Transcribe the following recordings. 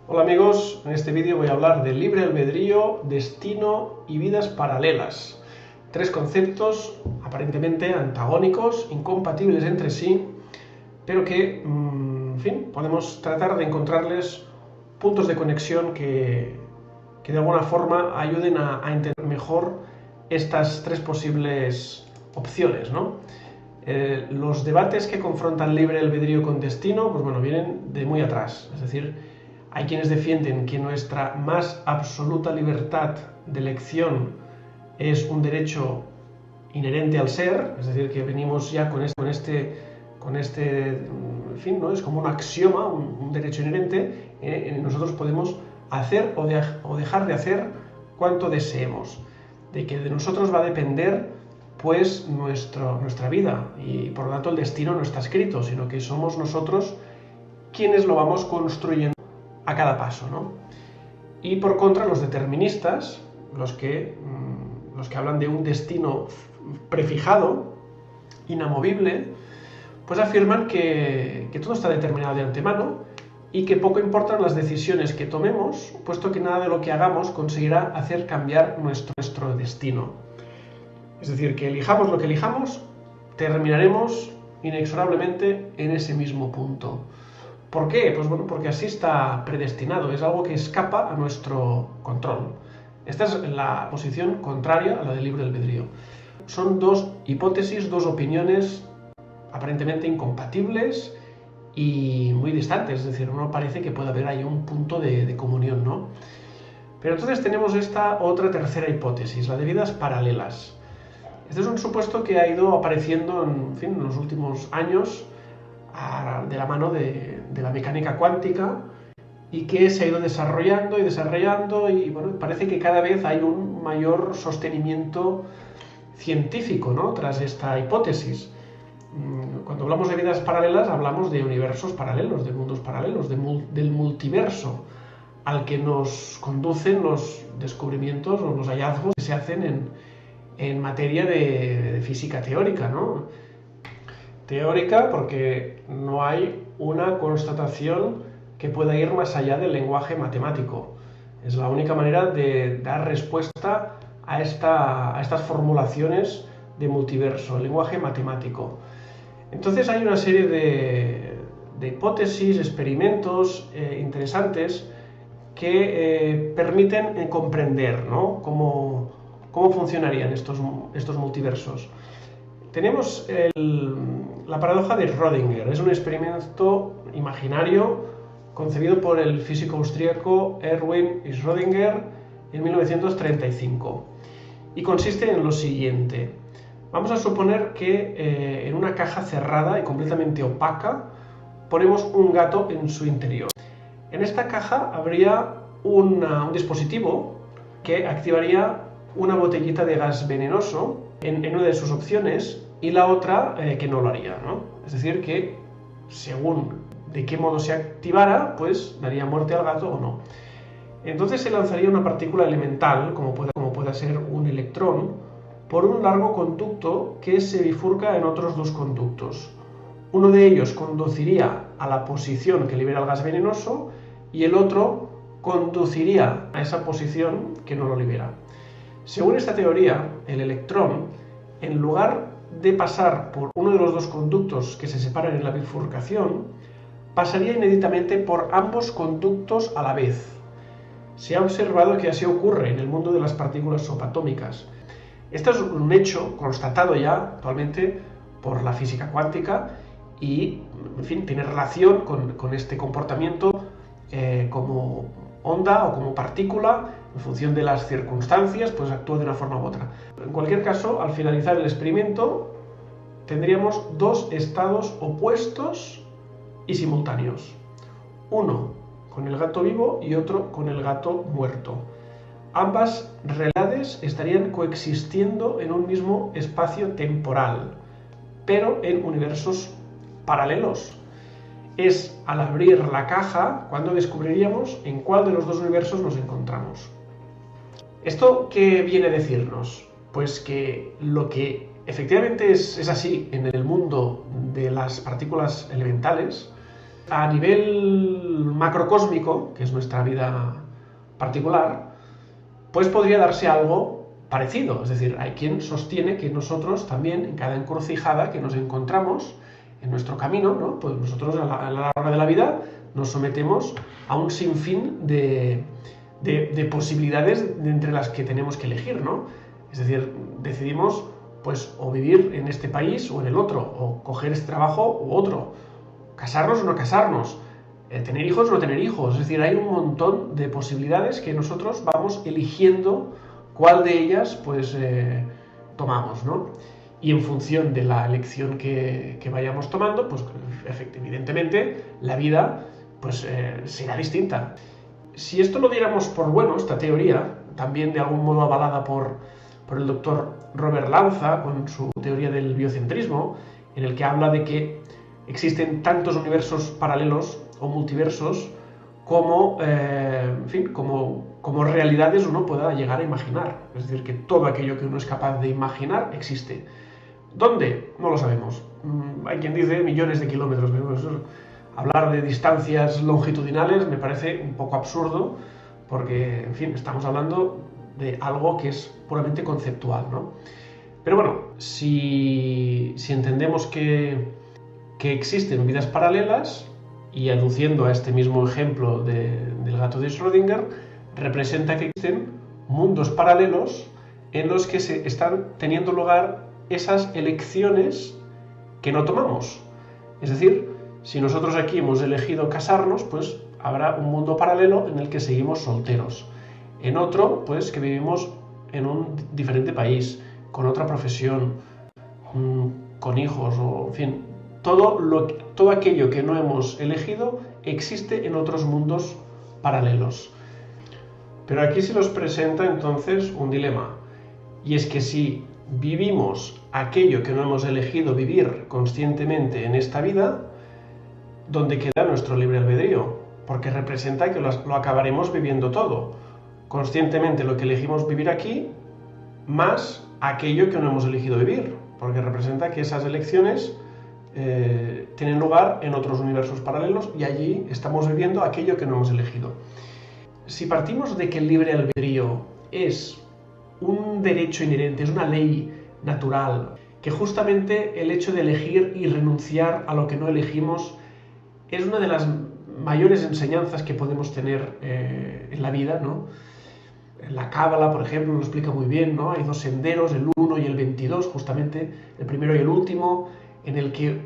Hola amigos, en este vídeo voy a hablar de libre albedrío, destino y vidas paralelas. Tres conceptos aparentemente antagónicos, incompatibles entre sí, pero que, en fin, podemos tratar de encontrarles puntos de conexión que de alguna forma ayuden a entender mejor estas tres posibles opciones, ¿no? Los debates que confrontan libre albedrío con destino, pues bueno, vienen de muy atrás. Es decir, hay quienes defienden que nuestra más absoluta libertad de elección es un derecho inherente al ser, es decir, que venimos ya con este en fin, ¿no? Es como un axioma, un derecho inherente, nosotros podemos hacer o dejar de hacer cuanto deseemos, de que de nosotros va a depender pues nuestra vida, y por lo tanto el destino no está escrito, sino que somos nosotros quienes lo vamos construyendo a cada paso, ¿no? Y por contra, los deterministas, los que hablan de un destino prefijado, inamovible, pues afirman que todo está determinado de antemano y que poco importan las decisiones que tomemos, puesto que nada de lo que hagamos conseguirá hacer cambiar nuestro destino. Es decir, que elijamos lo que elijamos, terminaremos inexorablemente en ese mismo punto. ¿Por qué? Pues bueno, porque así está predestinado, es algo que escapa a nuestro control. Esta es la posición contraria a la del libre albedrío. Son dos hipótesis, dos opiniones aparentemente incompatibles y muy distantes, es decir, no parece que pueda haber ahí un punto de comunión, ¿no? Pero entonces tenemos esta otra tercera hipótesis, la de vidas paralelas. Este es un supuesto que ha ido apareciendo en los últimos años de la mano de la mecánica cuántica y que se ha ido desarrollando y bueno, parece que cada vez hay un mayor sostenimiento científico, ¿no?, tras esta hipótesis. Cuando hablamos de vidas paralelas hablamos de universos paralelos, de mundos paralelos, del multiverso al que nos conducen los descubrimientos o los hallazgos que se hacen en materia de física teórica, ¿no? Teórica porque no hay una constatación que pueda ir más allá del lenguaje matemático. Es la única manera de dar respuesta a estas formulaciones de multiverso, el lenguaje matemático. Entonces hay una serie de hipótesis, experimentos interesantes que permiten comprender, ¿no?, cómo funcionarían estos multiversos. Tenemos la paradoja de Rödinger. Es un experimento imaginario concebido por el físico austríaco Erwin Schrödinger en 1935 y consiste en lo siguiente. Vamos a suponer que en una caja cerrada y completamente opaca ponemos un gato en su interior. En esta caja habría un dispositivo que activaría una botellita de gas venenoso en una de sus opciones y la otra que no lo haría, ¿no? Es decir, que según de qué modo se activara, pues daría muerte al gato o no. Entonces se lanzaría una partícula elemental, como pueda ser un electrón, por un largo conducto que se bifurca en otros dos conductos. Uno de ellos conduciría a la posición que libera el gas venenoso y el otro conduciría a esa posición que no lo libera. Según esta teoría, el electrón, en lugar de pasar por uno de los dos conductos que se separan en la bifurcación, pasaría inéditamente por ambos conductos a la vez. Se ha observado que así ocurre en el mundo de las partículas subatómicas. Este es un hecho constatado ya actualmente por la física cuántica y, en fin, tiene relación con este comportamiento como onda o como partícula. En función de las circunstancias, pues actúa de una forma u otra. En cualquier caso, al finalizar el experimento, tendríamos dos estados opuestos y simultáneos. Uno con el gato vivo y otro con el gato muerto. Ambas realidades estarían coexistiendo en un mismo espacio temporal, pero en universos paralelos. Es al abrir la caja cuando descubriríamos en cuál de los dos universos nos encontramos. ¿Esto qué viene a decirnos? Pues que lo que efectivamente es así en el mundo de las partículas elementales A nivel macrocósmico, que es nuestra vida particular, pues podría darse algo parecido. Es decir, hay quien sostiene que nosotros también, en cada encrucijada que nos encontramos en nuestro camino, ¿no? Pues nosotros a la hora de la vida nos sometemos a un sinfín de posibilidades entre las que tenemos que elegir, ¿no? Es decir, decidimos pues o vivir en este país o en el otro, o coger este trabajo u otro, casarnos o no casarnos, tener hijos o no tener hijos. Es decir, hay un montón de posibilidades que nosotros vamos eligiendo cuál de ellas pues tomamos, ¿no? Y en función de la elección que vayamos tomando, pues evidentemente la vida pues será distinta. Si esto lo diéramos por bueno, esta teoría, también de algún modo avalada por el doctor Robert Lanza, con su teoría del biocentrismo, en el que habla de que existen tantos universos paralelos o multiversos como, como realidades uno pueda llegar a imaginar. Es decir, que todo aquello que uno es capaz de imaginar existe. ¿Dónde? No lo sabemos. Hay quien dice millones de kilómetros. Hablar de distancias longitudinales me parece un poco absurdo, porque, en fin, estamos hablando de algo que es puramente conceptual, ¿no? Pero bueno, si entendemos que existen vidas paralelas, y aduciendo a este mismo ejemplo del gato de Schrödinger, representa que existen mundos paralelos en los que se están teniendo lugar esas elecciones que no tomamos. Es decir, si nosotros aquí hemos elegido casarnos, pues habrá un mundo paralelo en el que seguimos solteros. En otro, pues que vivimos en un diferente país, con otra profesión, con hijos, o en fin, todo aquello que no hemos elegido existe en otros mundos paralelos. Pero aquí se nos presenta entonces un dilema, y es que si vivimos aquello que no hemos elegido vivir conscientemente en esta vida, ¿dónde queda nuestro libre albedrío? Porque representa que lo acabaremos viviendo todo. Conscientemente lo que elegimos vivir aquí, más aquello que no hemos elegido vivir, porque representa que esas elecciones tienen lugar en otros universos paralelos y allí estamos viviendo aquello que no hemos elegido. Si partimos de que el libre albedrío es un derecho inherente, es una ley natural, que justamente el hecho de elegir y renunciar a lo que no elegimos es una de las mayores enseñanzas que podemos tener en la vida, ¿no? La Cábala, por ejemplo, lo explica muy bien, ¿no? Hay dos senderos, el 1 y el 22, justamente, el primero y el último, en el que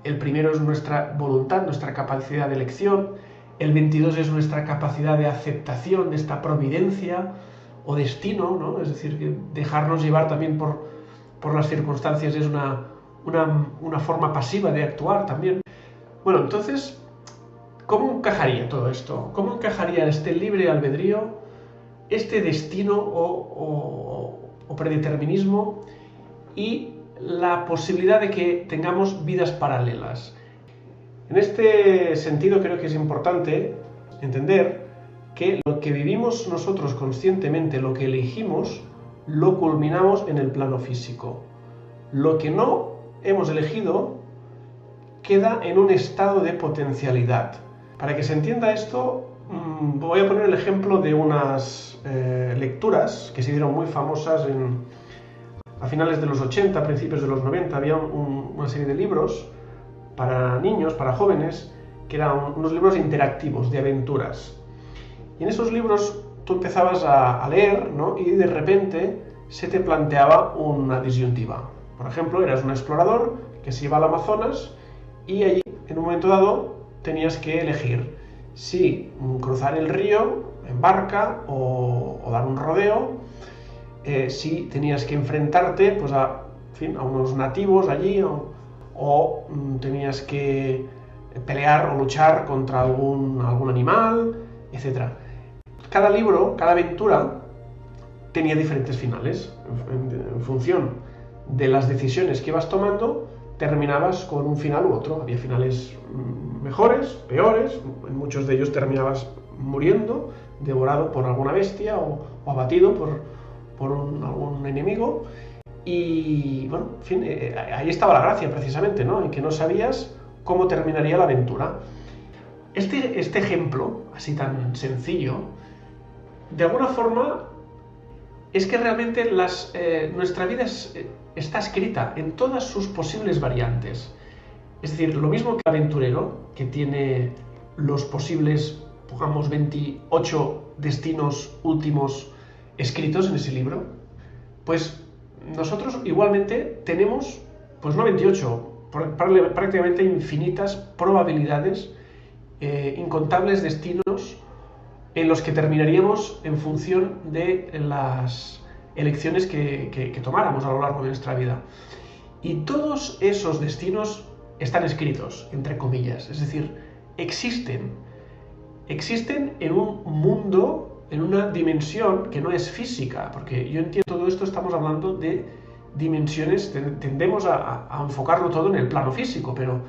el primero es nuestra voluntad, nuestra capacidad de elección, el 22 es nuestra capacidad de aceptación de esta providencia o destino, ¿no? Es decir, que dejarnos llevar también por las circunstancias es una forma pasiva de actuar también. Bueno, entonces, ¿cómo encajaría todo esto? ¿Cómo encajaría este libre albedrío, este destino o predeterminismo y la posibilidad de que tengamos vidas paralelas? En este sentido creo que es importante entender que lo que vivimos nosotros conscientemente, lo que elegimos, lo culminamos en el plano físico. Lo que no hemos elegido queda en un estado de potencialidad. Para que se entienda esto, voy a poner el ejemplo de unas lecturas que se dieron muy famosas a finales de los 80, principios de los 90. Había una serie de libros para niños, para jóvenes, que eran unos libros interactivos, de aventuras. Y en esos libros tú empezabas a leer, ¿no? Y de repente se te planteaba una disyuntiva. Por ejemplo, eras un explorador que se iba al Amazonas y allí, en un momento dado, tenías que elegir si cruzar el río en barca o dar un rodeo, si tenías que enfrentarte pues a unos nativos allí o tenías que pelear o luchar contra algún animal, etc. Cada libro, cada aventura tenía diferentes finales. En función de las decisiones que ibas tomando, terminabas con un final u otro. Había finales mejores, peores, en muchos de ellos terminabas muriendo, devorado por alguna bestia o abatido por algún enemigo. Y bueno, en fin, ahí estaba la gracia precisamente, ¿no? En que no sabías cómo terminaría la aventura. Este ejemplo, así tan sencillo, de alguna forma es que realmente nuestra vida está escrita en todas sus posibles variantes. Es decir, lo mismo que el aventurero, que tiene los posibles, pongamos, 28 destinos últimos escritos en ese libro, pues nosotros igualmente tenemos, pues no 28, prácticamente infinitas probabilidades, incontables destinos en los que terminaríamos en función de las elecciones que tomáramos a lo largo de nuestra vida. Y todos esos destinos están escritos, entre comillas, es decir, existen en un mundo, en una dimensión que no es física, porque yo entiendo todo esto, estamos hablando de dimensiones, tendemos a enfocarlo todo en el plano físico, pero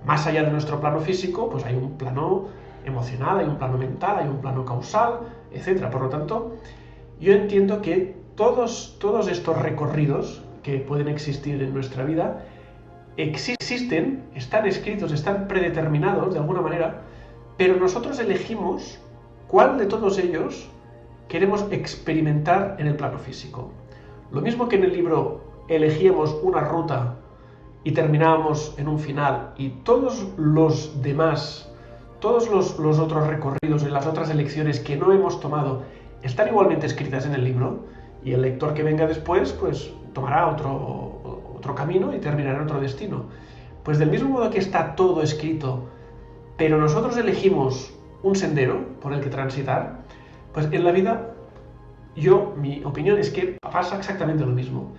más allá de nuestro plano físico, pues hay un plano emocional, hay un plano mental, hay un plano causal, etc. Por lo tanto, yo entiendo que todos estos recorridos que pueden existir en nuestra vida existen, están escritos, están predeterminados de alguna manera, pero nosotros elegimos cuál de todos ellos queremos experimentar en el plano físico. Lo mismo que en el libro elegíamos una ruta y terminábamos en un final, y todos los demás, todos los otros recorridos y las otras elecciones que no hemos tomado están igualmente escritas en el libro, y el lector que venga después pues tomará otro camino y terminará en otro destino. Pues del mismo modo que está todo escrito, pero nosotros elegimos un sendero por el que transitar, pues en la vida, mi opinión es que pasa exactamente lo mismo.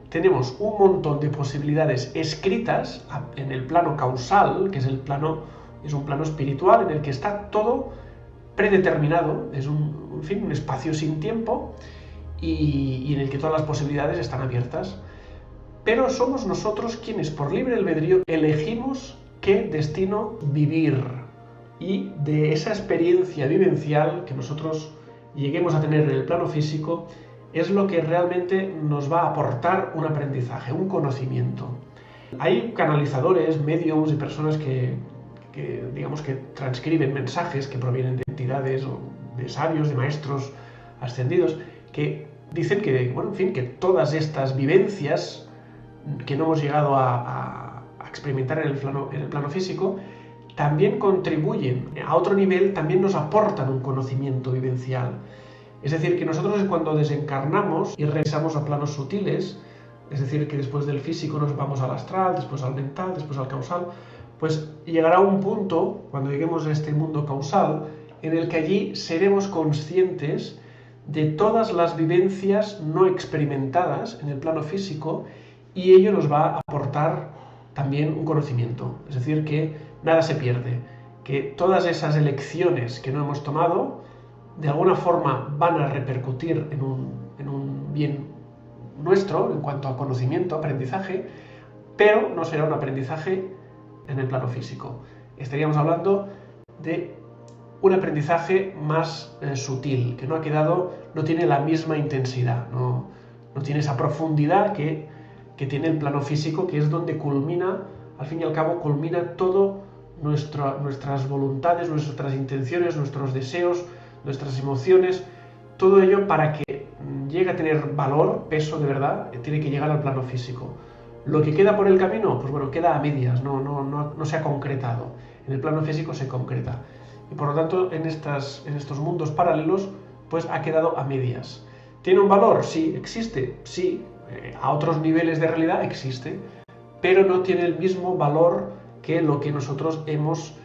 Tenemos un montón de posibilidades escritas en el plano causal, que es un plano espiritual en el que está todo predeterminado, es un espacio sin tiempo y en el que todas las posibilidades están abiertas. Pero somos nosotros quienes, por libre albedrío, elegimos qué destino vivir. Y de esa experiencia vivencial que nosotros lleguemos a tener en el plano físico, es lo que realmente nos va a aportar un aprendizaje, un conocimiento. Hay canalizadores, mediums y personas que digamos que transcriben mensajes que provienen de entidades o de sabios, de maestros ascendidos, que dicen que, que todas estas vivencias que no hemos llegado a experimentar en el plano físico, también contribuyen a otro nivel, también nos aportan un conocimiento vivencial. Es decir, que nosotros cuando desencarnamos y regresamos a planos sutiles, es decir, que después del físico nos vamos al astral, después al mental, después al causal, pues llegará un punto, cuando lleguemos a este mundo causal, en el que allí seremos conscientes de todas las vivencias no experimentadas en el plano físico, y ello nos va a aportar también un conocimiento. Es decir, que nada se pierde, que todas esas elecciones que no hemos tomado de alguna forma van a repercutir en un bien nuestro en cuanto a conocimiento, aprendizaje, pero no será un aprendizaje en el plano físico. Estaríamos hablando de un aprendizaje más sutil, que no tiene la misma intensidad, no tiene esa profundidad que tiene el plano físico, que es donde culmina, al fin y al cabo, todo nuestras voluntades, nuestras intenciones, nuestros deseos, nuestras emociones, todo ello para que llegue a tener valor, peso de verdad, tiene que llegar al plano físico. Lo que queda por el camino, pues bueno, queda a medias, no se ha concretado. En el plano físico se concreta. Y por lo tanto, en estos mundos paralelos, pues ha quedado a medias. ¿Tiene un valor? Sí, existe, sí. A otros niveles de realidad existe, pero no tiene el mismo valor que lo que nosotros hemos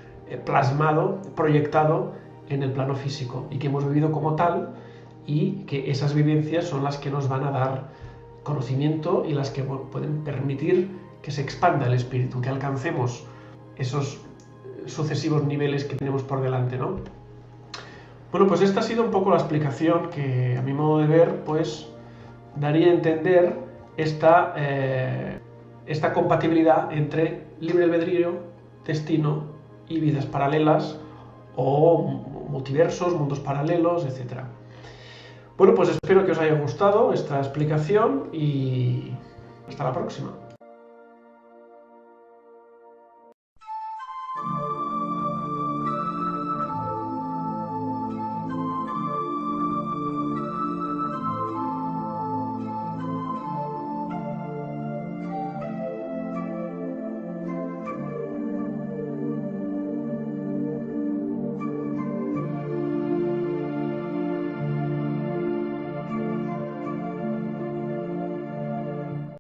plasmado, proyectado en el plano físico y que hemos vivido como tal, y que esas vivencias son las que nos van a dar conocimiento y las que pueden permitir que se expanda el espíritu, que alcancemos esos sucesivos niveles que tenemos por delante, ¿no? Bueno, pues esta ha sido un poco la explicación que, a mi modo de ver, pues daría a entender esta compatibilidad entre libre albedrío, destino y vidas paralelas o multiversos, mundos paralelos, etc. Bueno, pues espero que os haya gustado esta explicación y hasta la próxima.